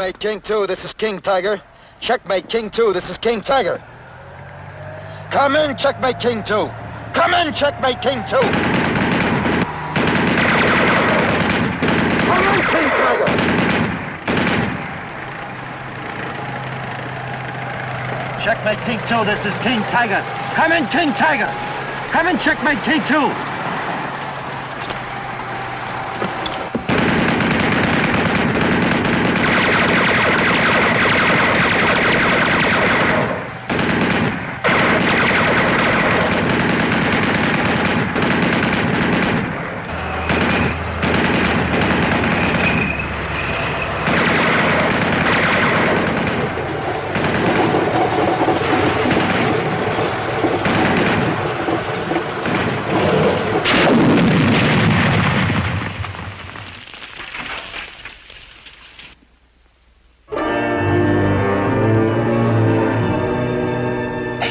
Checkmate, King 2, this is King Tiger. Checkmate, King 2, this is King Tiger. Come in, Checkmate, King 2. Come in, Checkmate, King 2. Come in, King Tiger. Checkmate, King 2, this is King Tiger. Come in, King Tiger. Come in, Checkmate, King 2.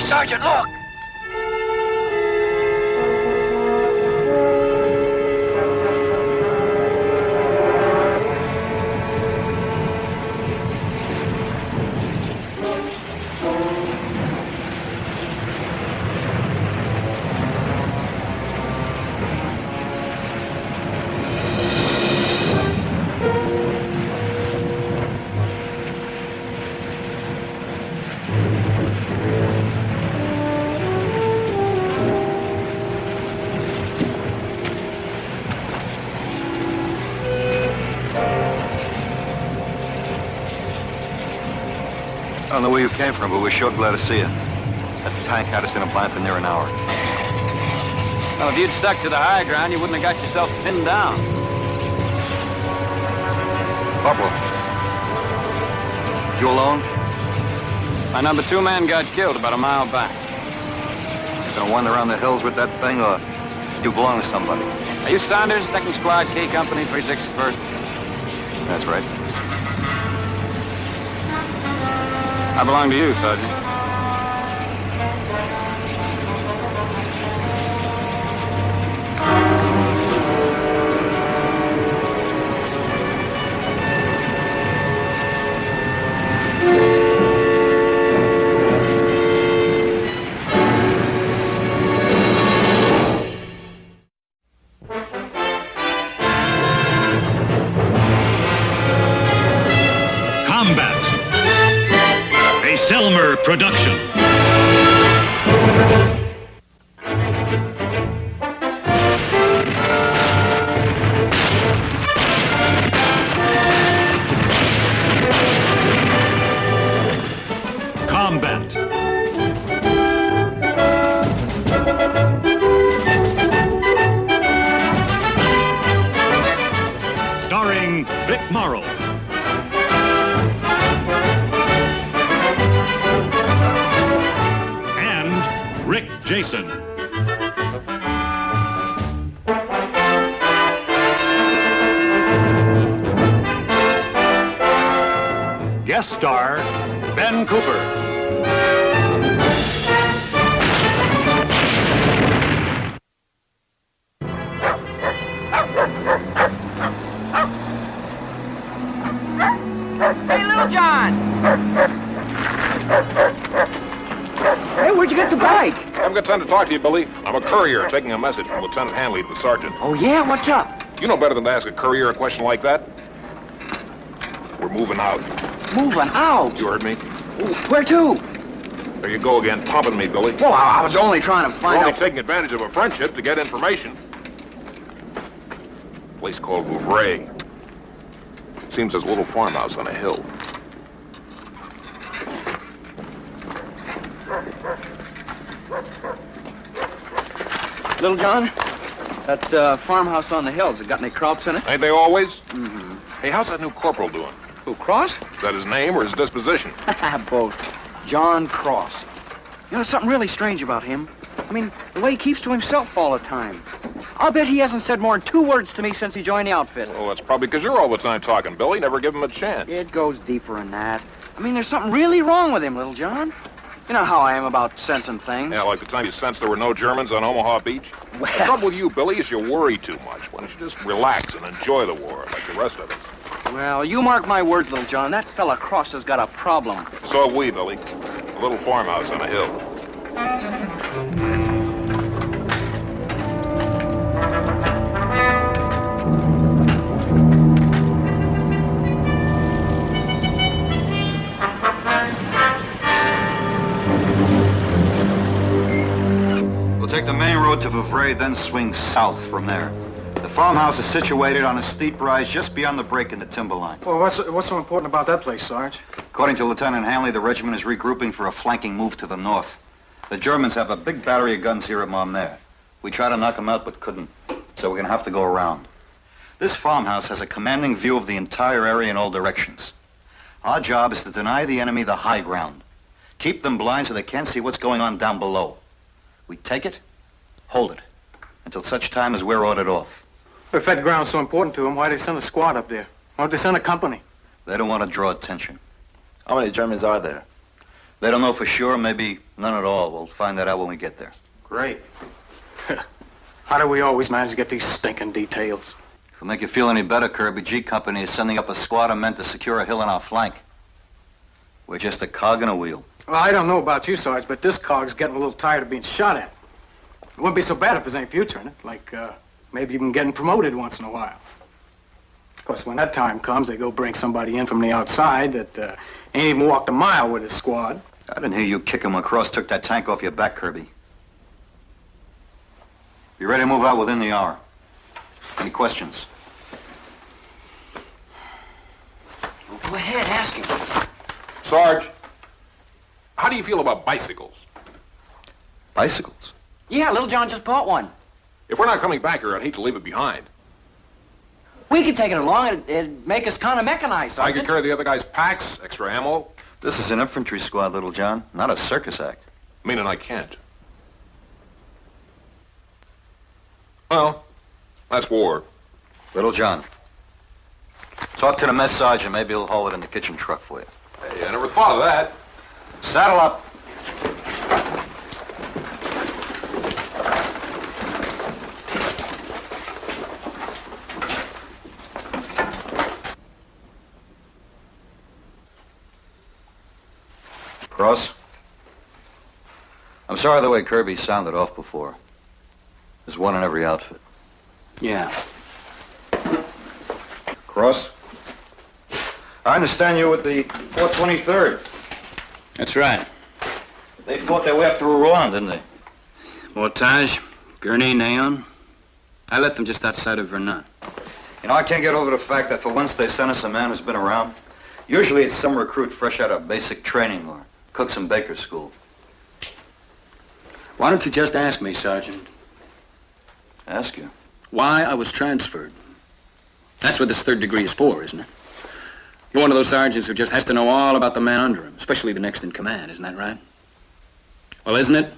Sergeant, look! I don't know where you came from, but we're sure glad to see you. That tank had us in a bind for near an hour. Well, if you'd stuck to the high ground, you wouldn't have got yourself pinned down. Corporal. You alone? My number 2 man got killed about a mile back. You gonna wander around the hills with that thing, or you belong to somebody? Are you Saunders, 2nd Squad, K Company, 361st? That's right. I belong to you, Sergeant. Production. Combat. Starring Vic Morrow. Jason. Guest star, Ben Cooper. Hey, Little John! Hey, where'd you get the bike? I haven't got time to talk to you, Billy. I'm a courier taking a message from Lieutenant Hanley to the sergeant. Oh, yeah? What's up? You know better than to ask a courier a question like that. We're moving out. Moving out? You heard me? Ooh, where to? There you go again, pumping me, Billy. Well, I was only trying to find You're only out... taking advantage of a friendship to get information. A place called Morrow. Seems there's a little farmhouse on a hill. Little John, that farmhouse on the hills, it got any krauts in it? Ain't they always? Mm-hmm. Hey, how's that new corporal doing? Who, Cross? Is that his name or his disposition? Both. John Cross. You know, there's something really strange about him. I mean, the way he keeps to himself all the time. I'll bet he hasn't said more than 2 words to me since he joined the outfit. Well, that's probably because you're all the time talking, Billy. Never give him a chance. It goes deeper than that. I mean, there's something really wrong with him, Little John. You know how I am about sensing things. Yeah, like the time you sensed there were no Germans on Omaha Beach. Well... The trouble with you, Billy, is you worry too much. Why don't you just relax and enjoy the war like the rest of us? Well, you mark my words, little John. That fella Cross has got a problem. So have we, Billy. A little farmhouse on a hill. We'll take the main road to Vouvray, then swing south from there. The farmhouse is situated on a steep rise just beyond the break in the timber line. Well, what's so important about that place, Sarge? According to Lieutenant Hanley, the regiment is regrouping for a flanking move to the north. The Germans have a big battery of guns here at Marmere. We tried to knock them out, but couldn't. So we're going to have to go around. This farmhouse has a commanding view of the entire area in all directions. Our job is to deny the enemy the high ground. Keep them blind so they can't see what's going on down below. We take it, hold it, until such time as we're ordered off. If that ground's so important to them, why'd they send a squad up there? Why don't they send a company? They don't want to draw attention. How many Germans are there? They don't know for sure, maybe none at all. We'll find that out when we get there. Great. How do we always manage to get these stinking details? If it'll make you feel any better, Kirby, G Company is sending up a squad of men to secure a hill on our flank. We're just a cog in a wheel. Well, I don't know about you, Sarge, but this cog's getting a little tired of being shot at. It wouldn't be so bad if there's any future in it, like maybe even getting promoted once in a while. Of course, when that time comes, they go bring somebody in from the outside that ain't even walked a mile with his squad. I didn't hear you kick him across, took that tank off your back, Kirby. Be ready to move out within the hour. Any questions? Well, go ahead, ask him. Sarge, how do you feel about bicycles? Bicycles? Yeah, little John just bought one. If we're not coming back here, I'd hate to leave it behind. We could take it along. It'd make us kind of mechanized, I Sergeant. could carry the other guy's packs, extra ammo. This is an infantry squad, Little John, not a circus act. Meaning I can't. Well, that's war. Little John, talk to the mess sergeant. Maybe he'll haul it in the kitchen truck for you. Hey, I never thought of that. Saddle up. Cross? I'm sorry the way Kirby sounded off before. There's one in every outfit. Yeah. Cross? I understand you with the 423rd. That's right. They fought their way up through Rouen, didn't they? Mortage, Gurney, Naon. I left them just outside of Verdun. You know, I can't get over the fact that for once they sent us a man who's been around. Usually it's some recruit fresh out of basic training or cooks and bakers school. Why don't you just ask me, Sergeant, Ask you. why I was transferred? That's what this third degree is for, isn't it? You're one of those sergeants who just has to know all about the man under him, especially the next in command, isn't that right? Well, isn't it?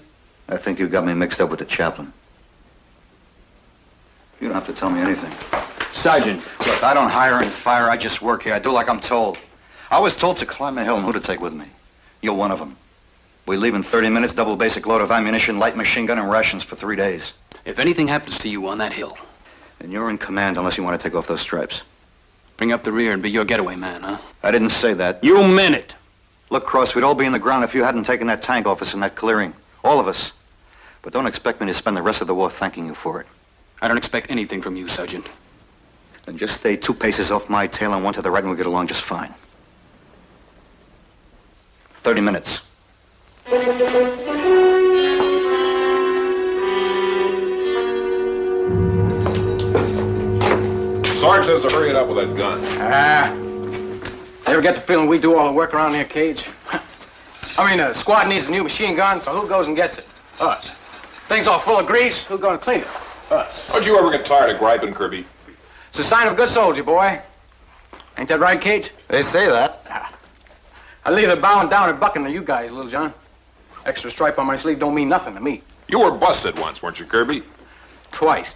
I think you got me mixed up with the chaplain. You don't have to tell me anything. Sergeant. Look, I don't hire and fire. I just work here. I do like I'm told. I was told to climb a hill and who to take with me. You're one of them. We leave in 30 minutes, double basic load of ammunition, light machine gun, and rations for 3 days. If anything happens to you on that hill, And you're in command unless you want to take off those stripes. bring up the rear and be your getaway man, huh? I didn't say that. You meant it. Look, Cross, we'd all be in the ground if you hadn't taken that tank off us in that clearing. All of us. But don't expect me to spend the rest of the war thanking you for it. I don't expect anything from you, Sergeant. Then just stay 2 paces off my tail and 1 to the right and we'll get along just fine. 30 minutes. Sarge says to hurry it up with that gun. Ever get the feeling we do all the work around here, Cage? I mean, the squad needs a new machine gun, so who goes and gets it? Us. Things all full of grease, who's gonna clean it? Us. Don't you ever get tired of griping, Kirby? It's a sign of a good soldier, boy. Ain't that right, Cage? They say that. I leave it bowing down and bucking to you guys, Little John. Extra stripe on my sleeve don't mean nothing to me. You were busted once, weren't you, Kirby? Twice.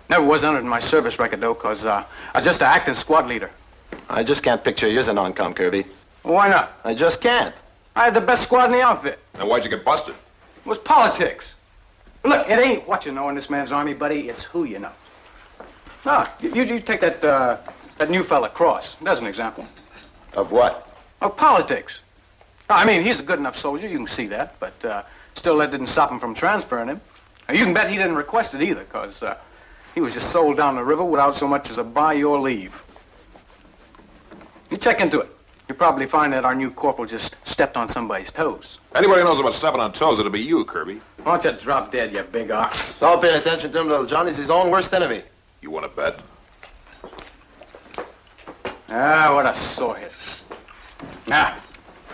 Never was entered in my service record, though, because I was just an acting squad leader. I just can't picture you as a non-com, Kirby. Why not? I just can't. I had the best squad in the outfit. Now, why'd you get busted? It was politics. Look, it ain't what you know in this man's army, buddy. It's who you know. No, you take that That new fella, Cross. There's an example. Of what? Of politics. I mean, he's a good enough soldier, you can see that, but still that didn't stop him from transferring him. You can bet he didn't request it either, because he was just sold down the river without so much as a by your leave. You check into it. You'll probably find that our new corporal just stepped on somebody's toes. Anybody knows about stepping on toes, it'll be you, Kirby. Why don't you drop dead, you big ox? Stop paying attention to him, little Johnny's his own worst enemy. You want to bet? Ah, what a sore hit. Nah,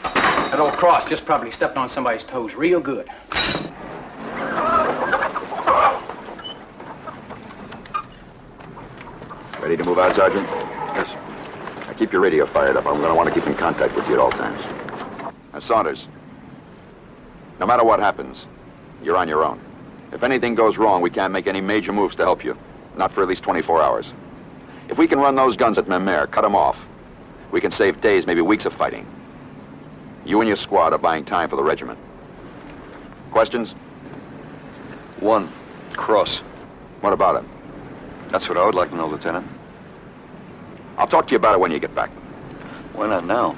that old Cross just probably stepped on somebody's toes real good. Ready to move out, Sergeant? Yes. Now keep your radio fired up. I'm going to want to keep in contact with you at all times. Now, Saunders, no matter what happens, you're on your own. If anything goes wrong, we can't make any major moves to help you. Not for at least 24 hours. If we can run those guns at Memere, cut them off, we can save days, maybe weeks of fighting. You and your squad are buying time for the regiment. Questions? One, Cross. What about him? That's what I would like to know, Lieutenant. I'll talk to you about it when you get back. Why not now?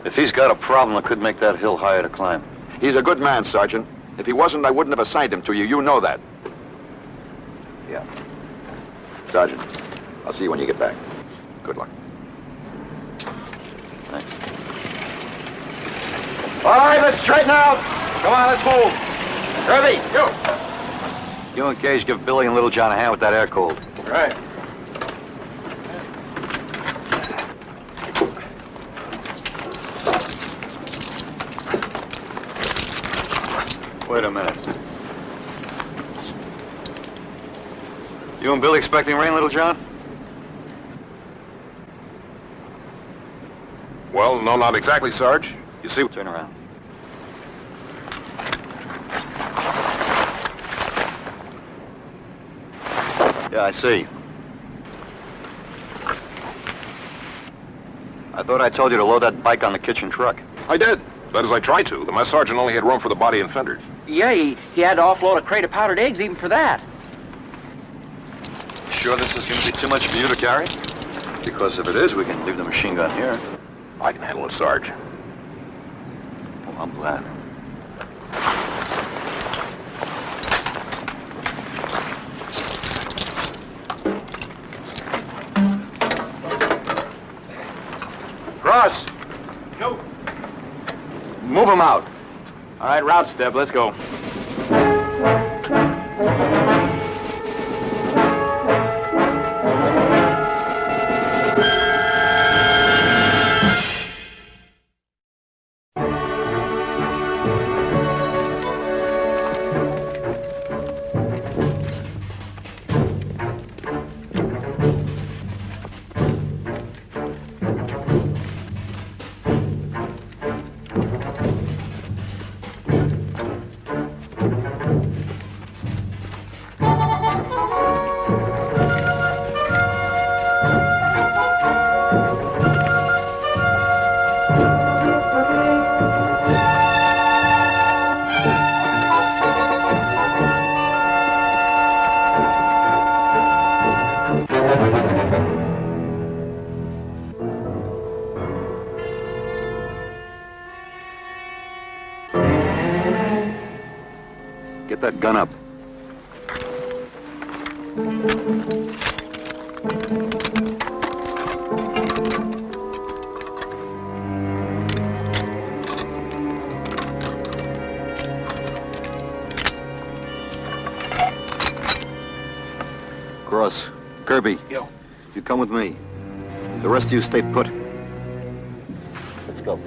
If he's got a problem, I could make that hill higher to climb. He's a good man, Sergeant. If he wasn't, I wouldn't have assigned him to you. You know that. Yeah. Sergeant, I'll see you when you get back. Good luck. Thanks. All right, let's straighten out. Come on, let's move. Kirby, you. You and Gage give Billy and Little John a hand with that air cold. Right. Wait a minute. You and Billy expecting rain, Little John? Well, no, not exactly, Sarge. You see, turn around. Yeah, I see. I thought I told you to load that bike on the kitchen truck. I did. That is, I tried to. The mess sergeant only had room for the body and fenders. Yeah, he had to offload a crate of powdered eggs even for that. Sure this is going to be too much for you to carry? Because if it is, we can leave the machine gun here. I can handle it, Sarge. Well, I'm glad. Cross. Go. Move him out. All right, route step, let's go. Get that gun up. Cross. Kirby. Yo. You come with me. The rest of you stay put. Let's go.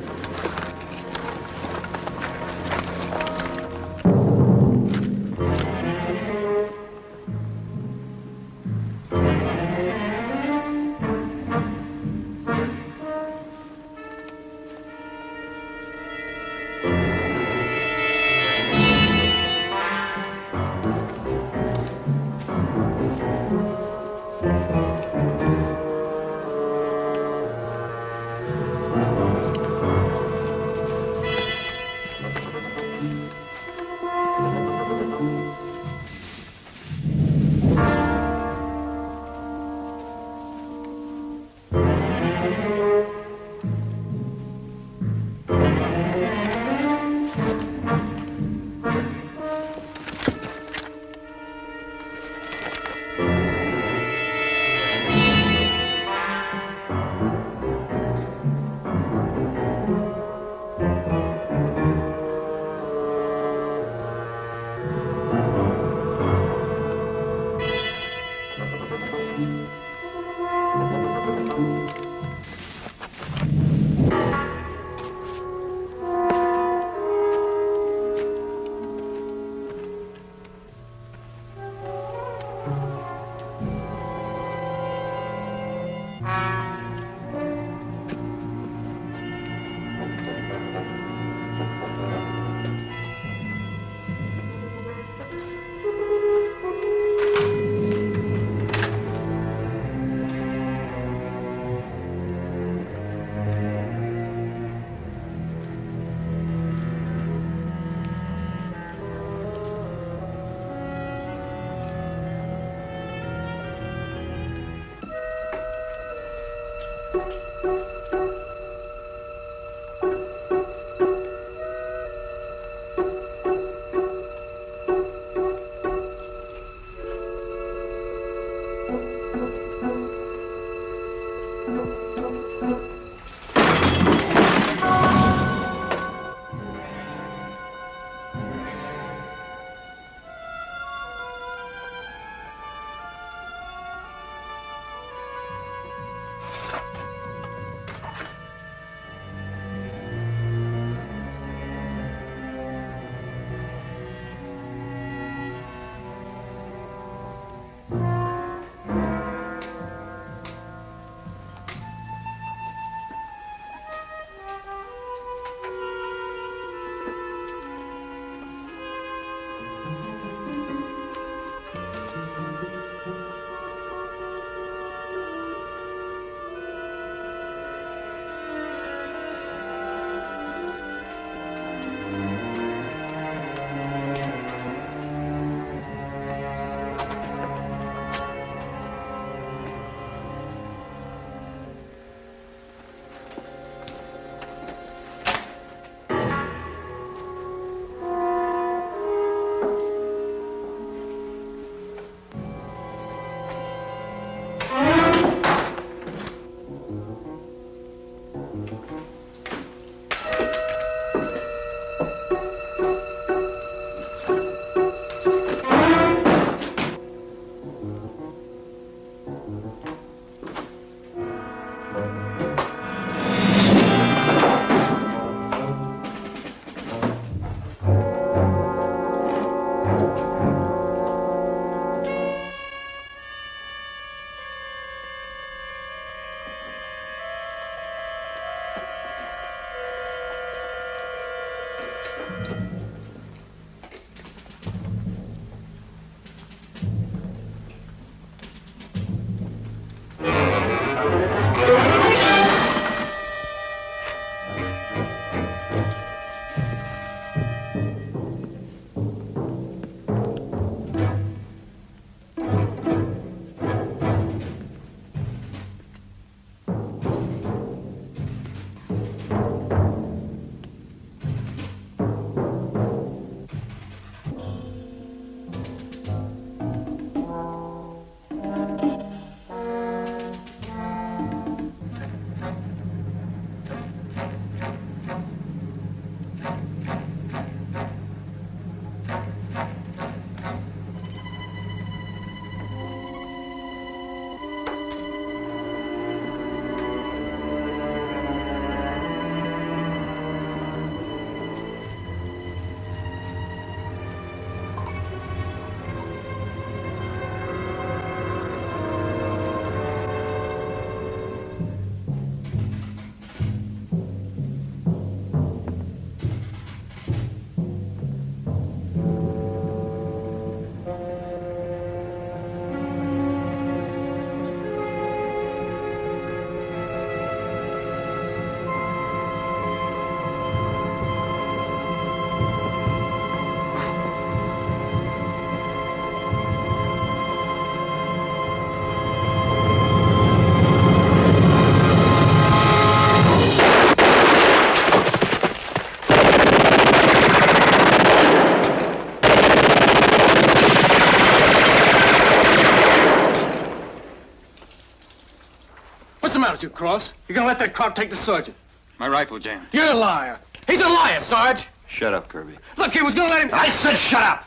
about it, you cross. You're gonna let that crowd take the sergeant. My rifle jammed. You're a liar. He's a liar, Sarge. Shut up, Kirby. Look, he was gonna let him... I said shut up!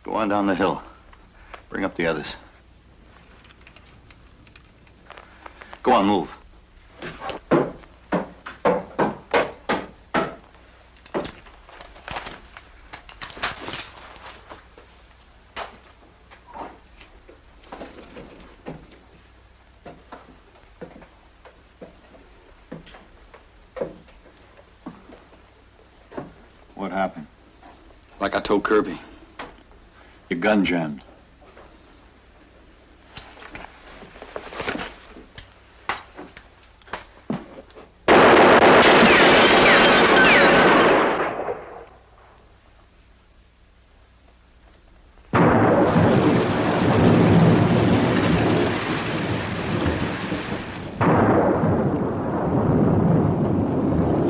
Go on down the hill. Bring up the others. Go on, move. What happened? Like I told Kirby. Your gun jammed.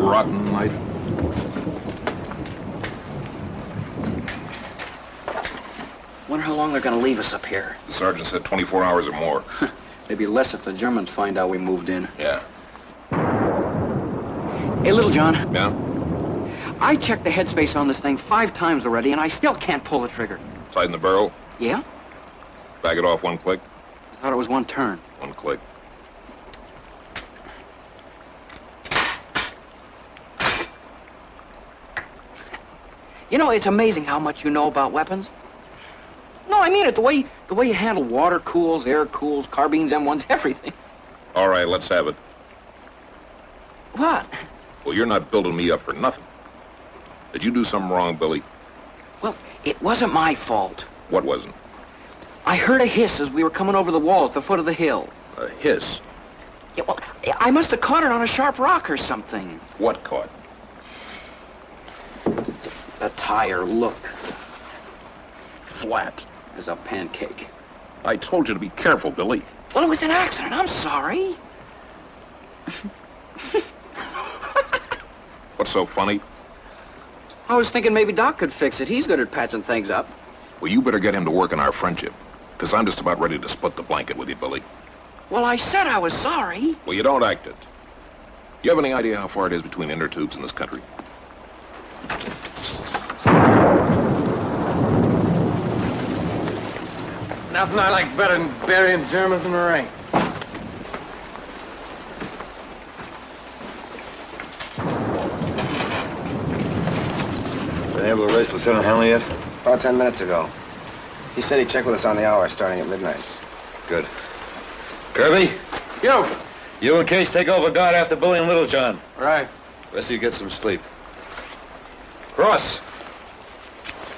Rotten night. Wonder how long they're gonna leave us up here. The sergeant said 24 hours or more. Maybe less if the Germans find out we moved in. Yeah. Hey, Little John, Yeah? I checked the headspace on this thing 5 times already, and I still can't pull the trigger. Sight in the barrel. Yeah? Back it off 1 click. I thought it was 1 turn. 1 click. You know, it's amazing how much you know about weapons. No, I mean it. The way you handle water cools, air cools, carbines, M1s, everything. All right, let's have it. What? Well, you're not building me up for nothing. Did you do something wrong, Billy? Well, it wasn't my fault. What wasn't? I heard a hiss as we were coming over the wall at the foot of the hill. A hiss. Yeah, well, I must have caught it on a sharp rock or something. What caught? The tire, look, Flat. as a pancake. I told you to be careful, Billy. Well, it was an accident. I'm sorry. What's so funny? I was thinking maybe Doc could fix it. He's good at patching things up. Well, you better get him to work on our friendship. Because I'm just about ready to split the blanket with you, Billy. Well, I said I was sorry. Well, you don't act it. You have any idea how far it is between inner tubes in this country? Nothing I like better than burying Germans in the rain. Been able to raise Lieutenant Hanley yet? About 10 minutes ago. He said he'd check with us on the hour starting at midnight. Good. Kirby, Yo! you and Case take over guard after Billy and Little John. Right. Rest of you get some sleep. Cross,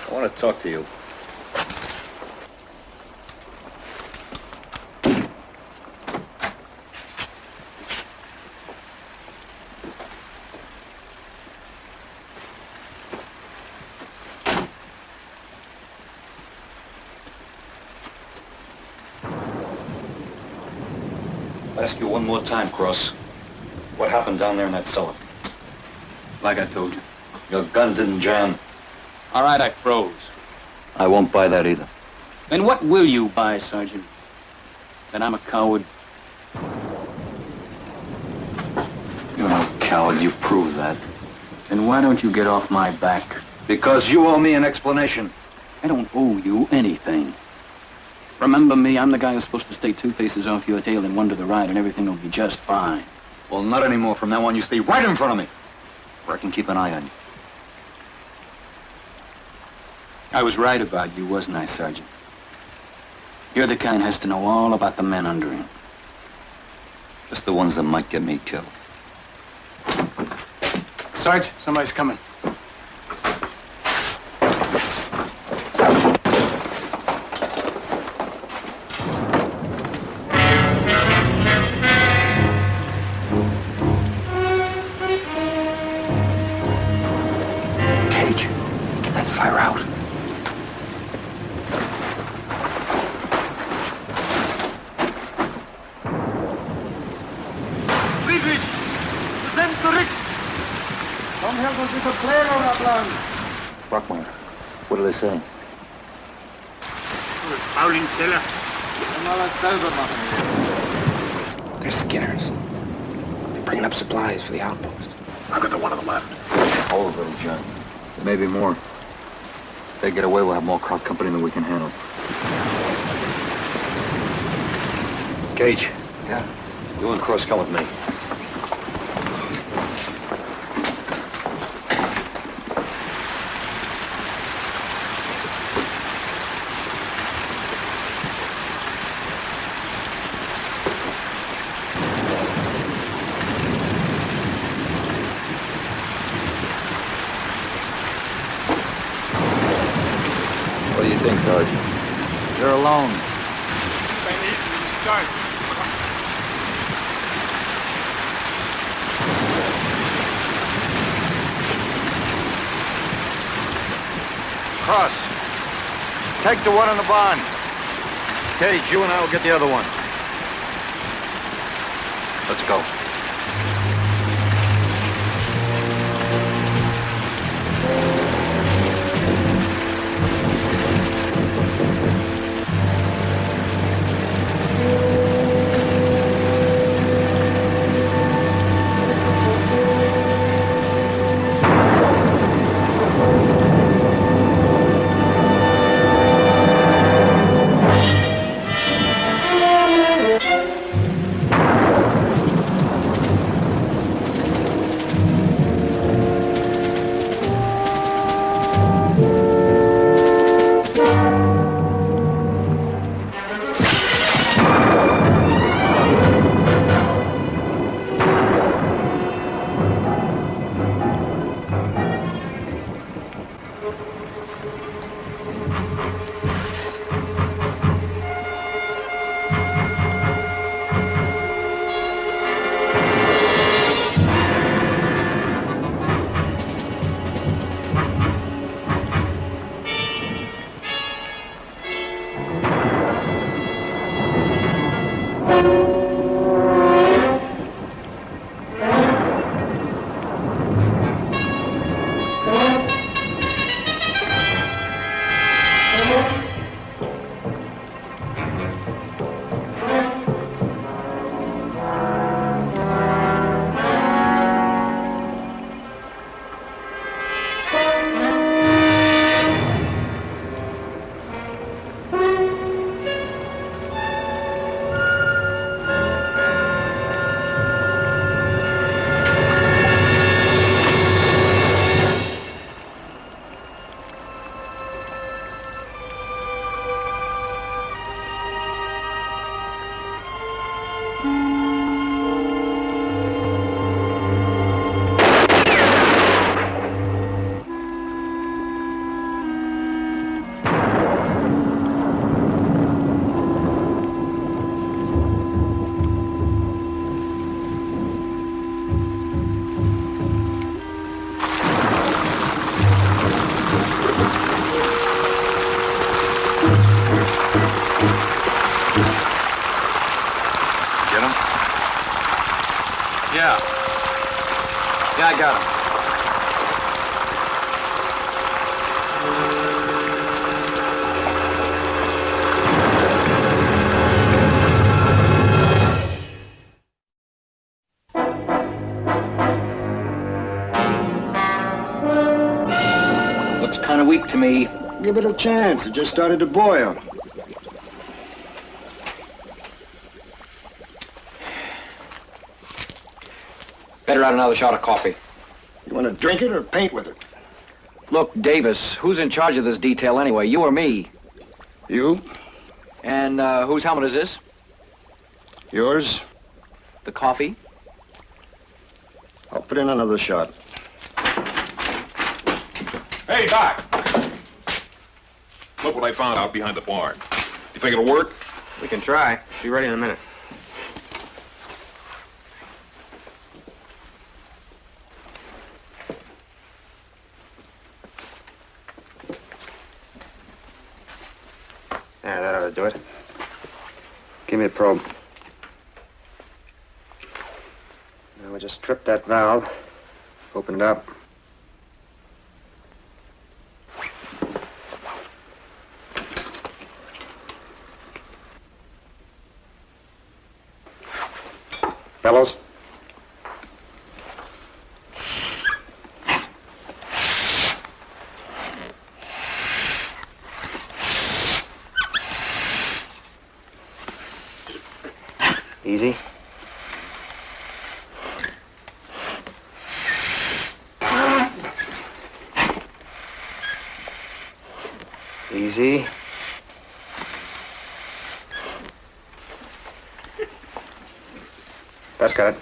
I want to talk to you. I'll ask you one more time, Cross. What happened down there in that cellar? Like I told you. Your gun didn't jam. All right, I froze. I won't buy that either. Then what will you buy, Sergeant? That I'm a coward? You're no coward, you prove that. Then why don't you get off my back? Because you owe me an explanation. I don't owe you anything. Remember me, I'm the guy who's supposed to stay 2 paces off your tail and 1 to the right, and everything will be just fine. Well, not anymore. From now on, you stay right in front of me, where I can keep an eye on you. I was right about you, wasn't I, Sergeant? You're the kind who has to know all about the men under him. Just the ones that might get me killed. Sarge, somebody's coming. Cage, get that fire out. Brockmeyer, what are they saying? They're Skinners. They're bringing up supplies for the outpost. I've got the one on the left. Hold it, little John. Maybe more. If they get away, we'll have more crowd company than we can handle. Gage. Yeah? You and Cross come with me. What do you think, Sergeant? You're alone. Cross, take the one in the barn. Cage, you and I will get the other one. Let's go. Yeah. Yeah, I got him. Looks kind of weak to me. Give it a chance. It just started to boil. Better add another shot of coffee. You want to drink it or paint with it? Look, Davis, who's in charge of this detail anyway, you or me? You? And whose helmet is this? Yours? The coffee? I'll put in another shot. Hey, Doc! Look what I found out behind the barn. You think it'll work? We can try. Be ready in a minute. There, that ought to do it. Give me a probe. Now we just trip that valve, open it up. Easy. Easy. That's got it.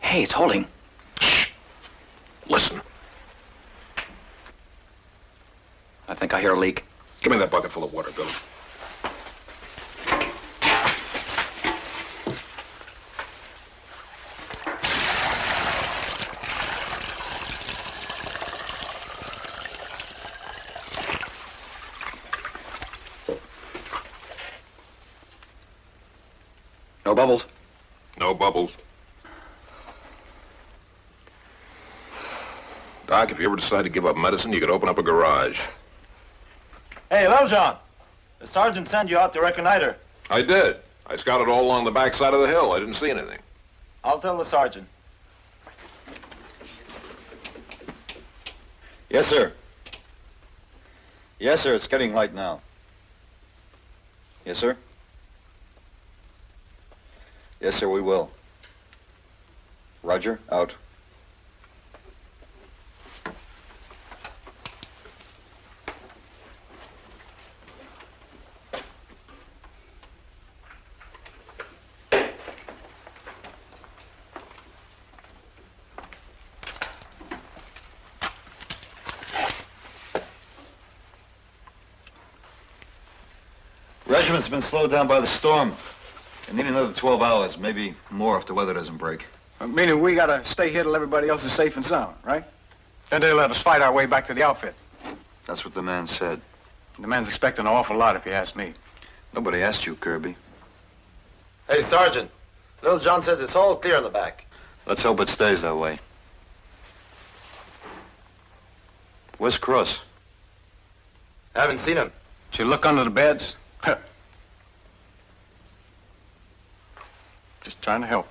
Hey, it's holding. Shh. Listen. I think I hear a leak. Give me that bucket full of water, Bill. No bubbles. No bubbles. Doc, if you ever decide to give up medicine, you could open up a garage. Hey, John. The sergeant sent you out to reconnoiter. I did. I scouted all along the back side of the hill. I didn't see anything. I'll tell the sergeant. Yes, sir. Yes, sir. It's getting light now. Yes, sir. Yes, sir, we will. Roger, out. Regiment's been slowed down by the storm. I need another 12 hours, maybe more if the weather doesn't break. Meaning we gotta stay here till everybody else is safe and sound, right? Then they let us fight our way back to the outfit. That's what the man said. The man's expecting an awful lot if you ask me. Nobody asked you, Kirby. Hey, Sergeant. Little John says it's all clear in the back. Let's hope it stays that way. Where's Cross? I haven't seen him. Did you look under the beds? Just trying to help.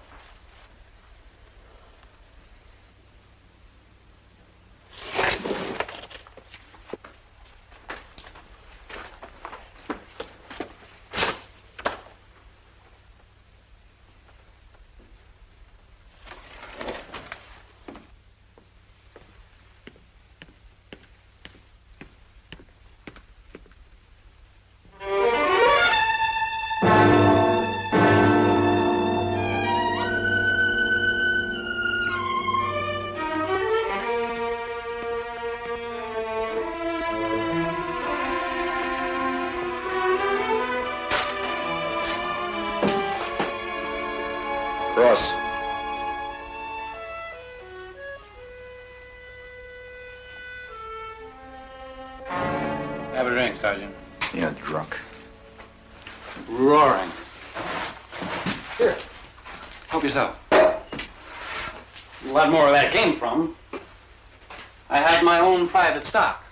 Cross. Have a drink, Sergeant. Yeah, drunk. Roaring. Here. Help yourself. A lot more of that came from. I had my own private stock.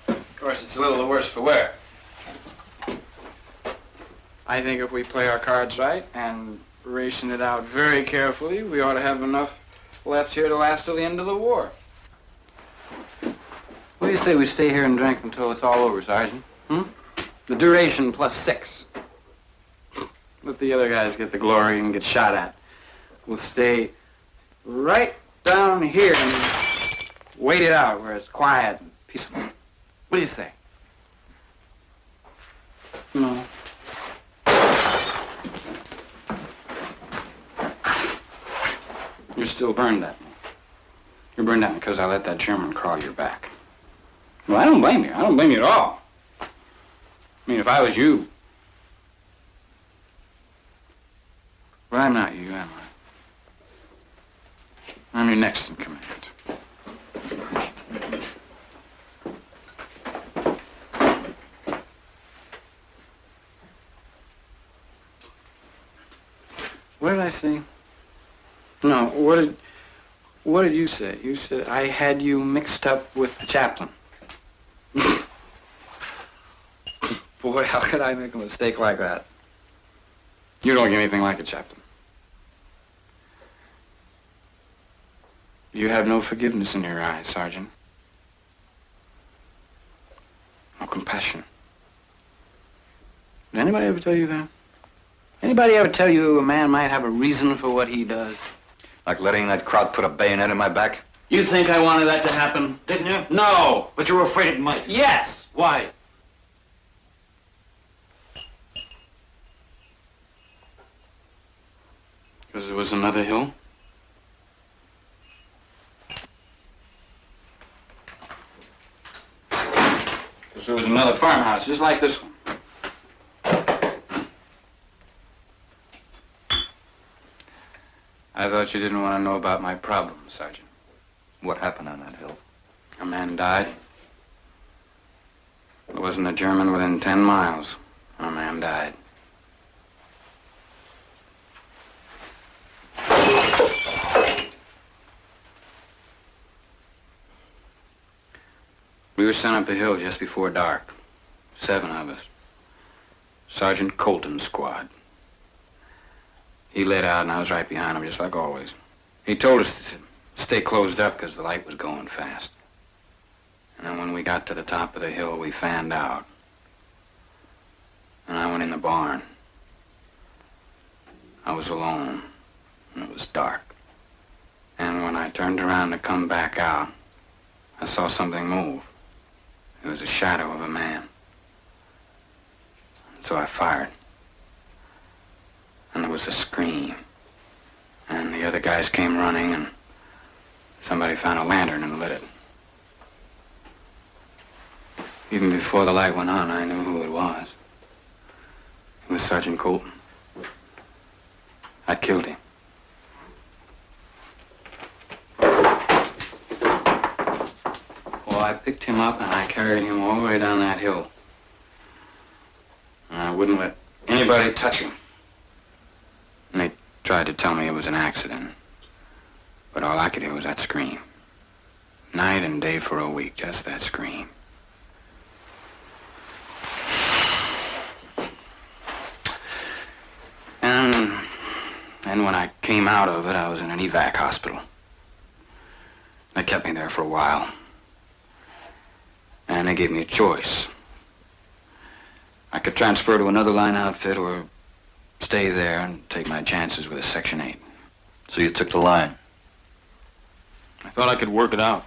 Of course, it's a little the worse for wear. I think if we play our cards right and ration it out very carefully, we ought to have enough left here to last till the end of the war. What do you say we stay here and drink until it's all over, Sergeant? The duration plus 6. Let the other guys get the glory and get shot at. We'll stay right down here and wait it out where it's quiet and peaceful. What do you say? No. You're still burned at me. You're burned out because I let that German crawl your back. Well, I don't blame you. I don't blame you at all. I mean, if I was you. But I'm not you, am I? I'm your next in command. What did I say? No, what did you say? You said I had you mixed up with the chaplain. Boy, how could I make a mistake like that? You don't get anything like a chaplain. You have no forgiveness in your eyes, Sergeant. No compassion. Did anybody ever tell you that? Anybody ever tell you a man might have a reason for what he does? Like letting that crowd put a bayonet in my back? You think I wanted that to happen? Didn't you? No! But you were afraid it might. Yes! Why? Because there was another hill? Because there was another farmhouse, just like this one. I thought you didn't want to know about my problem, Sergeant. What happened on that hill? A man died. There wasn't a German within 10 miles. A man died. We were sent up the hill just before dark. 7 of us. Sergeant Colton's squad. He lit out and I was right behind him, just like always. He told us to stay closed up because the light was going fast. And then when we got to the top of the hill, we fanned out. And I went in the barn. I was alone, and it was dark. And when I turned around to come back out, I saw something move. It was a shadow of a man. So I fired. And there was a scream. And the other guys came running, and somebody found a lantern and lit it. Even before the light went on, I knew who it was. It was Sergeant Colton. I'd killed him. Well, I picked him up and I carried him all the way down that hill. And I wouldn't let anybody touch him. And they tried to tell me it was an accident. But all I could hear was that scream. Night and day for a week, just that scream. And when I came out of it, I was in an evac hospital. They kept me there for a while. And they gave me a choice. I could transfer to another line outfit or stay there and take my chances with a Section 8. So you took the line? I thought I could work it out.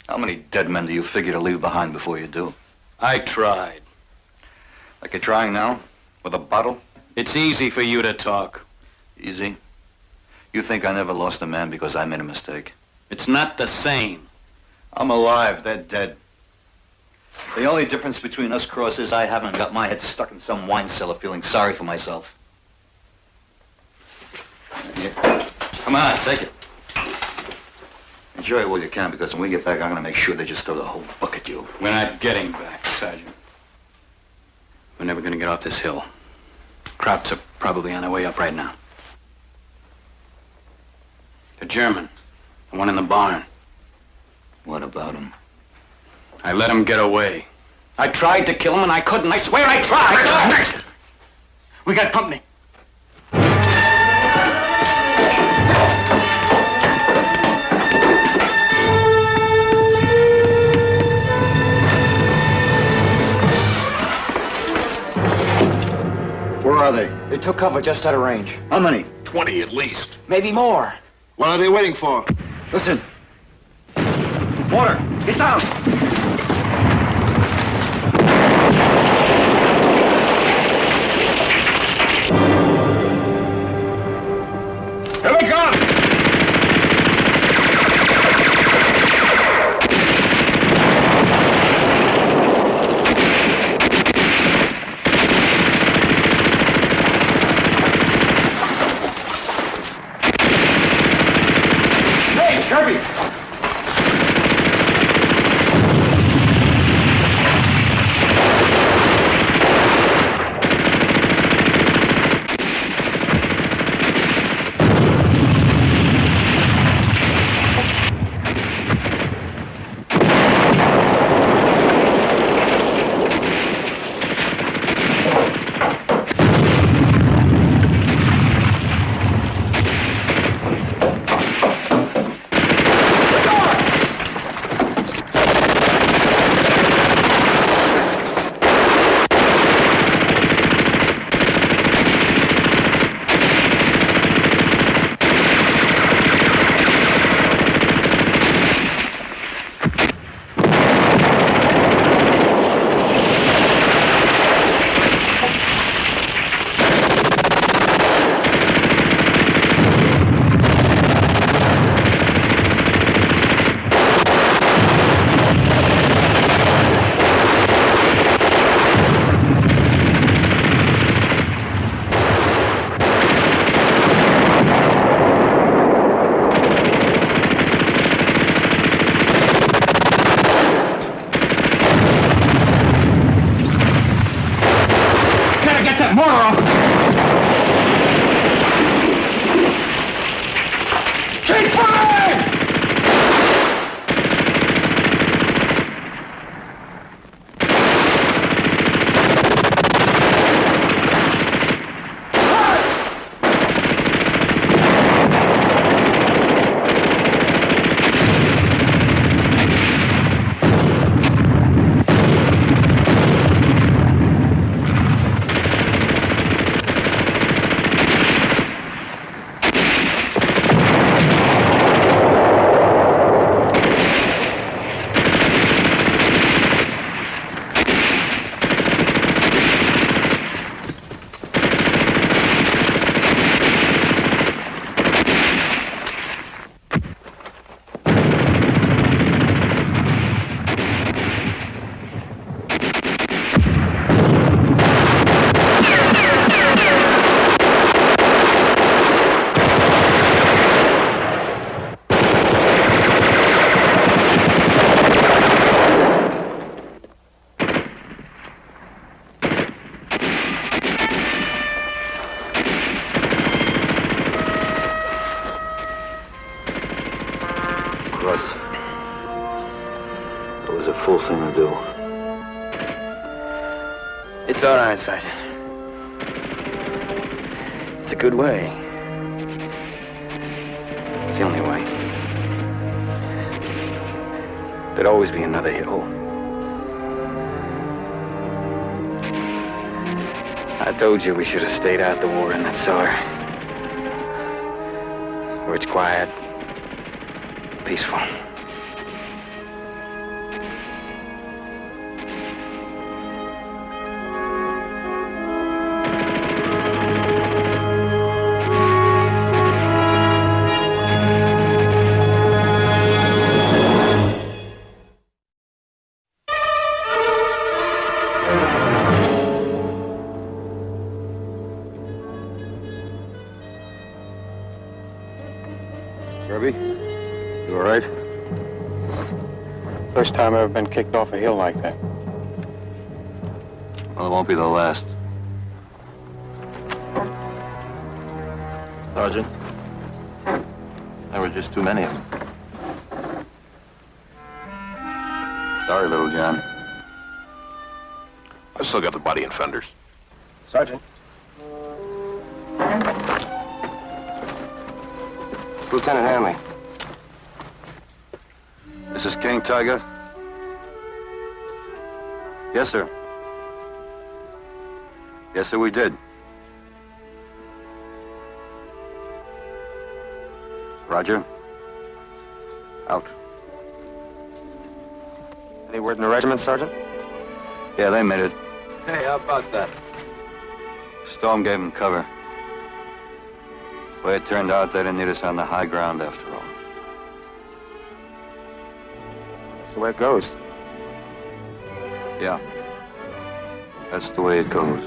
How many dead men do you figure to leave behind before you do? I tried. Like you're trying now? With a bottle? It's easy for you to talk. Easy? You think I never lost a man because I made a mistake? It's not the same. I'm alive, they're dead. The only difference between us, Cross, is I haven't got my head stuck in some wine cellar feeling sorry for myself. Here. Come on, take it. Enjoy it while you can, because when we get back, I'm going to make sure they just throw the whole book at you. We're not getting back, Sergeant. We're never going to get off this hill. Krauts are probably on their way up right now. The German, the one in the barn. What about him? I let him get away. I tried to kill him and I couldn't. I swear I tried. We got company. Where are they? They took cover just out of range. How many? 20 at least. Maybe more. What are they waiting for? Listen. Water, get down! Here they come! Hey, Kirby! Morrow, officer! Keep firing! It was a fool thing to do. It's all right, Sergeant. It's a good way. It's the only way. There'd always be another hill. I told you we should have stayed out the war in that cellar. Where it's quiet, peaceful. You all right? First time I've ever been kicked off a hill like that. Well, it won't be the last. Sergeant, there were just too many of them. Sorry, little John. I still got the body and fenders. Sergeant. It's Lieutenant Hanley. This is King Tiger. Yes, sir. Yes, sir, we did. Roger. Out. Any word in the regiment, Sergeant? Yeah, they made it. Hey, how about that? Storm gave them cover. Way it turned out, they didn't need us on the high ground after all. That's the way it goes. Yeah. That's the way it goes.